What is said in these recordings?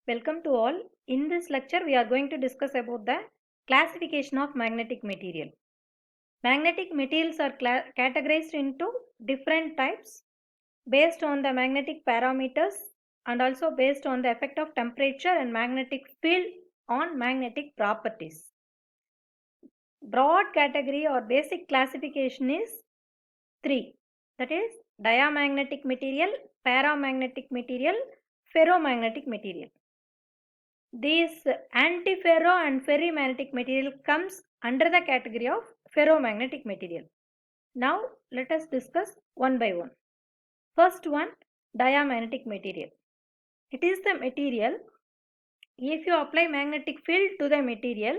Welcome to all. In this lecture, we are going to discuss about the classification of magnetic material. Magnetic materials are categorized into different types based on the magnetic parameters and also based on the effect of temperature and magnetic field on magnetic properties. Broad category or basic classification is 3. That is diamagnetic material, paramagnetic material, ferromagnetic material. This antiferro and ferrimagnetic material comes under the category of ferromagnetic material. Now let us discuss one by one. First one, diamagnetic material. It is the material, if you apply magnetic field to the material,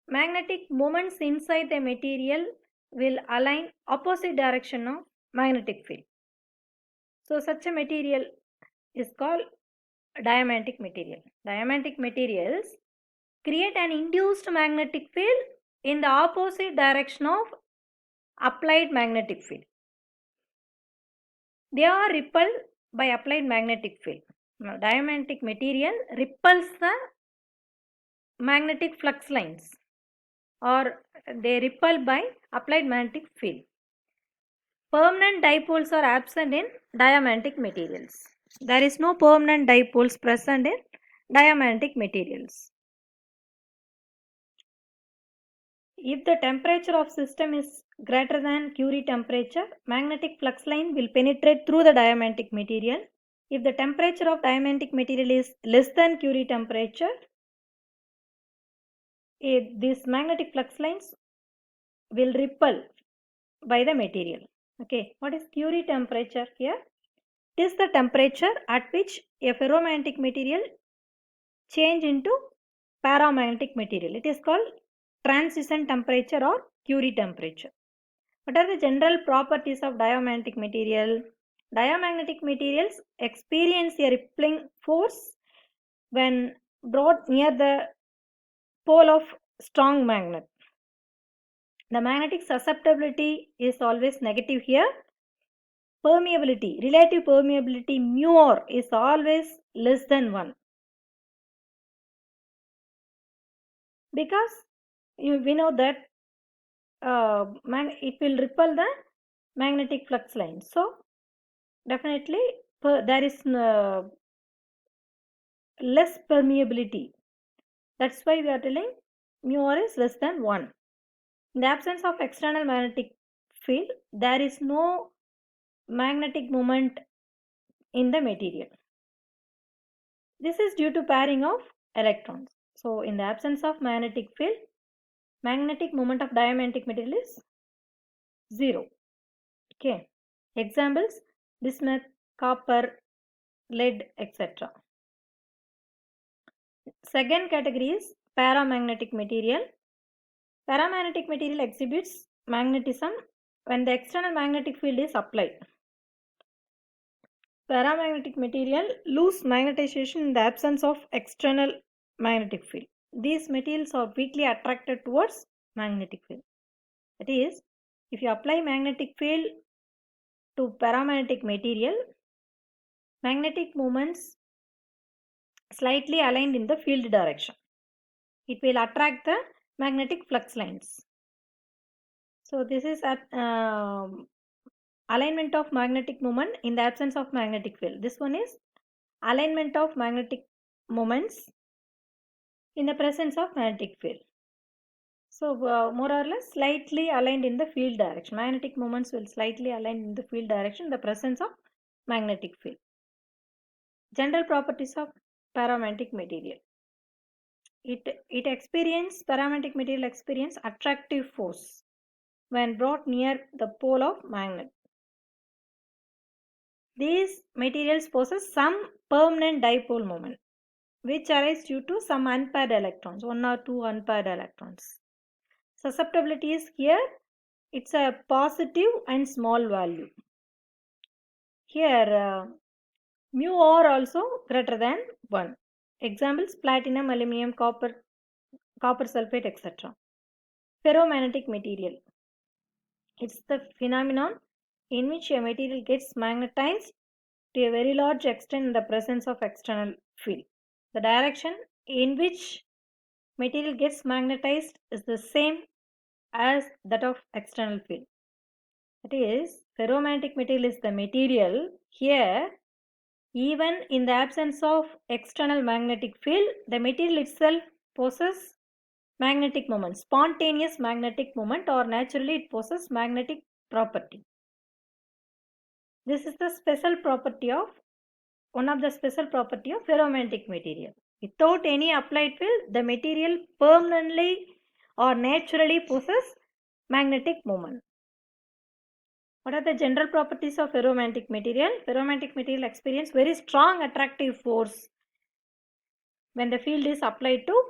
magnetic moments inside the material will align opposite direction of magnetic field. So such a material is called diamagnetic material. Diamagnetic materials create an induced magnetic field in the opposite direction of applied magnetic field. They are repelled by applied magnetic field. Now, diamagnetic material repels the magnetic flux lines, or they repel by applied magnetic field. Permanent dipoles are absent in diamagnetic materials. There is no permanent dipoles present in diamagnetic materials. If the temperature of system is greater than Curie temperature, magnetic flux line will penetrate through the diamagnetic material. If the temperature of diamagnetic material is less than Curie temperature, these magnetic flux lines will repel by the material. Okay, what is Curie temperature here? It is the temperature at which a ferromagnetic material change into paramagnetic material. It is called transition temperature or Curie temperature. What are the general properties of diamagnetic material? Diamagnetic materials experience a rippling force when brought near the pole of strong magnet. The magnetic susceptibility is always negative here. Permeability, relative permeability mu r is always less than 1. Because we know that it will repel the magnetic flux line. So definitely there is less permeability. That's why we are telling mu r is less than 1. In the absence of external magnetic field, there is no magnetic moment in the material. This is due to pairing of electrons. So in the absence of magnetic field, magnetic moment of diamagnetic material is 0. Okay. Examples: bismuth, copper, lead, etc. Second category is paramagnetic material. Paramagnetic material exhibits magnetism when the external magnetic field is applied. Paramagnetic material lose magnetization in the absence of external magnetic field. These materials are weakly attracted towards magnetic field. That is, if you apply magnetic field to paramagnetic material, magnetic moments slightly aligned in the field direction. It will attract the magnetic flux lines. So this is alignment of magnetic moment in the absence of magnetic field. This one is alignment of magnetic moments in the presence of magnetic field. So more or less slightly aligned in the field direction. Magnetic moments will slightly align in the field direction in the presence of magnetic field. General properties of paramagnetic material. Paramagnetic material experience attractive force when brought near the pole of magnet. These materials possess some permanent dipole moment, which arise due to some unpaired electrons, 1 or 2 unpaired electrons. Susceptibility is here, it's a positive and small value. Here mu r also greater than 1. Examples: platinum, aluminum, copper sulfate, etc. Ferromagnetic material. It's the phenomenon in which a material gets magnetized to a very large extent in the presence of external field. The direction in which material gets magnetized is the same as that of external field. That is, ferromagnetic material is the material here, even in the absence of external magnetic field, the material itself possesses magnetic moment, spontaneous magnetic moment, or naturally it possesses magnetic property. This is the special property of one of the special property of ferromagnetic material. Without any applied field, the material permanently or naturally possesses magnetic moment. What are the general properties of ferromagnetic material? Ferromagnetic material experience very strong attractive force when the field is applied to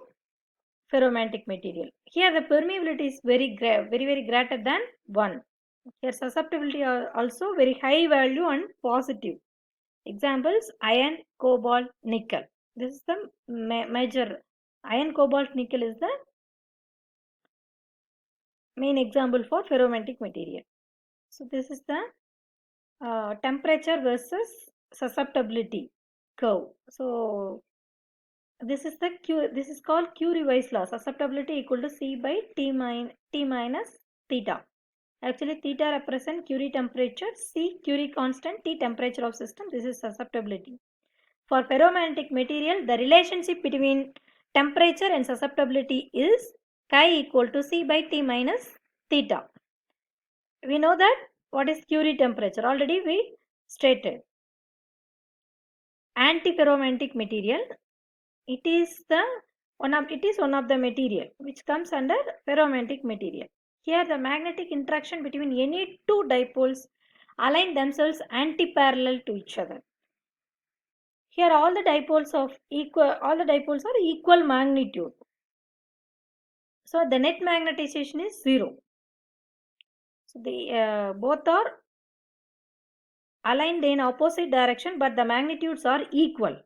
ferromagnetic material. Here the permeability is very greater than 1. Here susceptibility are also very high value and positive. Examples: iron, cobalt, nickel. This is the major. Iron, cobalt, nickel is the main example for ferromagnetic material. So this is the temperature versus susceptibility curve. So this is called Curie-Weiss law. Susceptibility equal to C by T minus theta. Actually, theta represents Curie temperature, C Curie constant, T temperature of system. This is susceptibility. For ferromagnetic material, the relationship between temperature and susceptibility is chi equal to C by T minus theta. We know that what is Curie temperature. Already we stated. Antiferromagnetic material. It is one of the material which comes under ferromagnetic material. Here the magnetic interaction between any two dipoles align themselves anti-parallel to each other. Here all the dipoles are equal magnitude. So the net magnetization is 0. So the both are aligned in opposite direction, but the magnitudes are equal.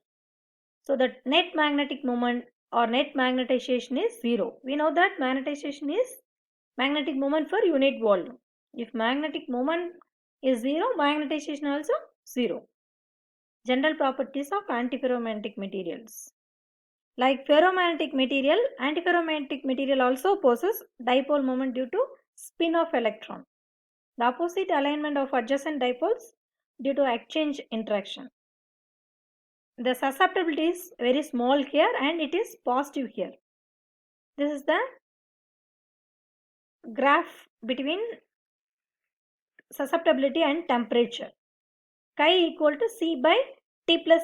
So the net magnetic moment or net magnetization is 0. We know that magnetization is magnetic moment for unit volume. If magnetic moment is 0, magnetization also 0. General properties of antiferromagnetic materials. Like ferromagnetic material, antiferromagnetic material also possesses dipole moment due to spin of electron. The opposite alignment of adjacent dipoles due to exchange interaction. The susceptibility is very small here and it is positive here. This is the graph between susceptibility and temperature. Chi equal to C by T plus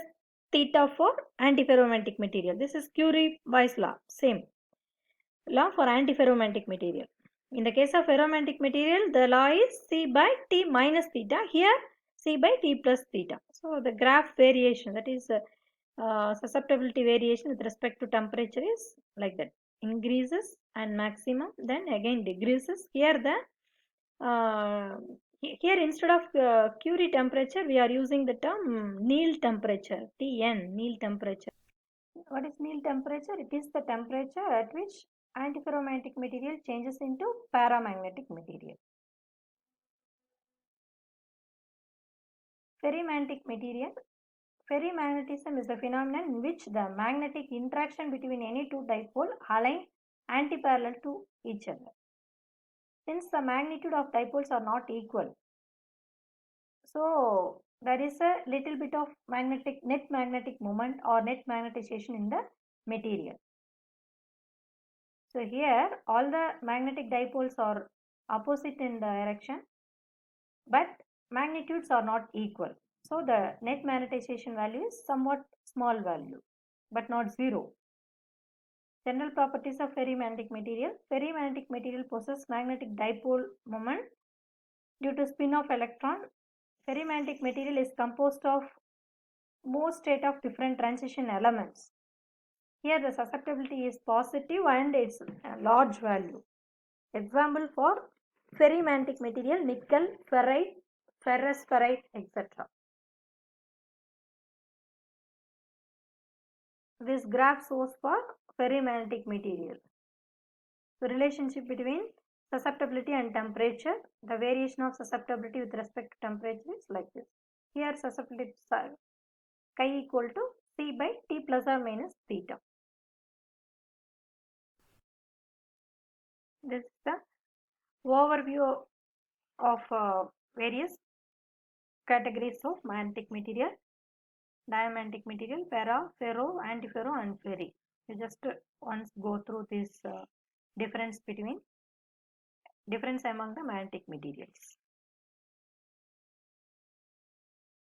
theta for antiferromagnetic material. This is Curie-Weiss law, same law for antiferromagnetic material. In the case of ferromagnetic material, the law is C by T minus theta. Here C by T plus theta. So the graph variation, that is susceptibility variation with respect to temperature is like that. Increases and maximum, then again decreases. Here here instead of Curie temperature, we are using the term Néel temperature, Tn, Néel temperature. What is Néel temperature? It is the temperature at which antiferromagnetic material changes into paramagnetic material. Ferrimagnetic material. Ferrimagnetism is the phenomenon in which the magnetic interaction between any two dipoles align antiparallel to each other. Since the magnitude of dipoles are not equal, so there is a little bit of net magnetic moment or net magnetization in the material. So here all the magnetic dipoles are opposite in the direction, but magnitudes are not equal. So the net magnetization value is somewhat small value, but not 0. General properties of ferrimagnetic material. Ferrimagnetic material possesses magnetic dipole moment due to spin of electron. Ferrimagnetic material is composed of more state of different transition elements. Here the susceptibility is positive and it's a large value. Example for ferrimagnetic material: nickel, ferrite, ferrous ferrite, etc. This graph shows for ferrimagnetic material. The relationship between susceptibility and temperature. The variation of susceptibility with respect to temperature is like this. Here susceptibility chi equal to C by T plus or minus theta. This is the overview of various categories of magnetic material: diamagnetic material, para, ferro, antiferro and ferri. You just once go through this difference among the magnetic materials.